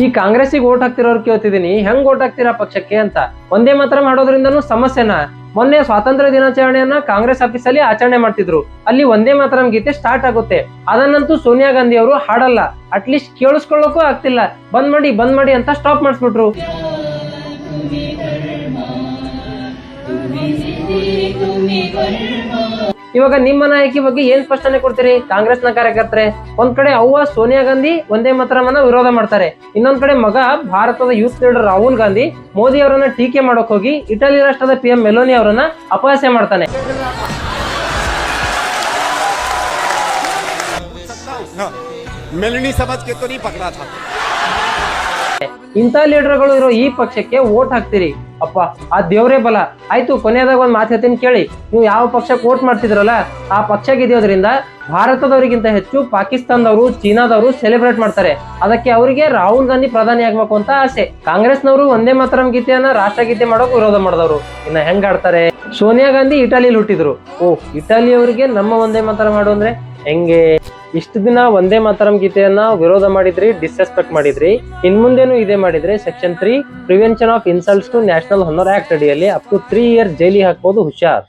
ಈ ಕಾಂಗ್ರೆಸ್ಸಿಗೆ ಓಟ್ ಹಾಕ್ತಿರೋರು ಕೇಳ್ತಿದೀನಿ, ಹೆಂಗ್ ಓಟ್ ಹಾಕ್ತಿರಾ ಪಕ್ಷಕ್ಕೆ ಅಂತ. ಒಂದೇ ಮಾತ್ರ ಮಾಡೋದ್ರಿಂದನೂ ಸಮಸ್ಯೆನಾ? ಮೊನ್ನೆ ಸ್ವಾತಂತ್ರ್ಯ ದಿನಾಚರಣೆಯನ್ನ ಕಾಂಗ್ರೆಸ್ ಆಫೀಸಲ್ಲಿ ಆಚರಣೆ ಮಾಡ್ತಿದ್ರು. ಅಲ್ಲಿ ಒಂದೇ ಮಾತರಂ ಗೀತೆ ಸ್ಟಾರ್ಟ್ ಆಗುತ್ತೆ. ಅದನ್ನಂತೂ ಸೋನಿಯಾ ಗಾಂಧಿ ಅವರು ಹಾಡಲ್ಲ, ಅಟ್ಲೀಸ್ಟ್ ಕೇಳಿಸ್ಕೊಳ್ಳೋಕ್ಕೂ ಆಗ್ತಿಲ್ಲ. ಬಂದ್ ಮಾಡಿ ಅಂತ ಸ್ಟಾಪ್ ಮಾಡಿಸ್ಬಿಟ್ರು. ಇವಾಗ ನಿಮ್ಮ ನಾಯಕಿ ಬಗ್ಗೆ ಏನ್ ಸ್ಪಷ್ಟನೆ ಕೊಡ್ತೀರಿ ಕಾಂಗ್ರೆಸ್ನ ಕಾರ್ಯಕರ್ತರೆ? ಒಂದ್ ಕಡೆ ಅವ್ವ ಸೋನಿಯಾ ಗಾಂಧಿ ಒಂದೇ ಮಾತರಮನ್ನ ವಿರೋಧ ಮಾಡ್ತಾರೆ, ಇನ್ನೊಂದ್ ಕಡೆ ಮಗ ಭಾರತದ ಯೂತ್ ಲೀಡರ್ ರಾಹುಲ್ ಗಾಂಧಿ ಮೋದಿ ಅವರನ್ನ ಟೀಕೆ ಮಾಡೋಕ್ ಹೋಗಿ ಇಟಲಿ ರಾಷ್ಟ್ರದ PM ಮೆಲೋನಿ ಅವರನ್ನ ಅಪಹಾಸ್ಯ ಮಾಡ್ತಾನೆ. ಇಂಥ ಲೀಡರ್ಗಳು ಇರೋ ಈ ಪಕ್ಷಕ್ಕೆ ವೋಟ್ ಹಾಕ್ತಿರಿ. ಅಪ್ಪ ಆ ದೇವ್ರೇ ಬಲ. ಆಯ್ತು, ಕೊನೆಯದಾಗ ಒಂದ್ ಮಾತು ಹೇಳ್ತೀನಿ ಕೇಳಿ. ನೀವು ಯಾವ ಪಕ್ಷಕ್ಕೆ ವೋಟ್ ಮಾಡ್ತಿದ್ರಲ್ಲ, ಆ ಪಕ್ಷ ಗೆದ್ದೋದ್ರಿಂದ ಭಾರತದವರಿಗಿಂತ ಹೆಚ್ಚು ಪಾಕಿಸ್ತಾನದವರು, ಚೀನಾದವರು ಸೆಲೆಬ್ರೇಟ್ ಮಾಡ್ತಾರೆ. ಅದಕ್ಕೆ ಅವರಿಗೆ ರಾಹುಲ್ ಗಾಂಧಿ ಪ್ರಧಾನಿ ಆಗ್ಬೇಕು ಅಂತ ಆಸೆ. ಕಾಂಗ್ರೆಸ್ನವರು ಒಂದೇ ಮಾತರಂ ಗೀತೆಯನ್ನ ರಾಷ್ಟ್ರಗೀತೆ ಮಾಡೋಕೆ ವಿರೋಧ ಮಾಡಿದವರು. ಇನ್ನ ಹೆಂಗ್ ಆಡ್ತಾರೆ? ಸೋನಿಯಾ ಗಾಂಧಿ ಇಟಲಿಲಿ ಹುಟ್ಟಿದ್ರು. ಇಟಲಿ ಅವರಿಗೆ ನಮ್ಮ ಒಂದೇ ಮಾತರಂ ಮಾಡು ಅಂದ್ರೆ ಹೆಂಗೆ? ಇಷ್ಟು ದಿನ ಒಂದೇ ಮಾತರಂ ಗೀತೆಯನ್ನ ವಿರೋಧ ಮಾಡಿದ್ರಿ, ಡಿಸ್ರೆಸ್ಪೆಕ್ಟ್ ಮಾಡಿದ್ರಿ. ಇನ್ ಮುಂದೇನು ಇದೇ ಮಾಡಿದ್ರೆ Section 3 Prevention of Insults to National Honour Act ಅಡಿಯಲ್ಲಿ ಅಪ್ ಟು 3 years ಜೈಲಿಗೆ ಹಾಕ್ಬೋದು. ಹುಷಾರ್.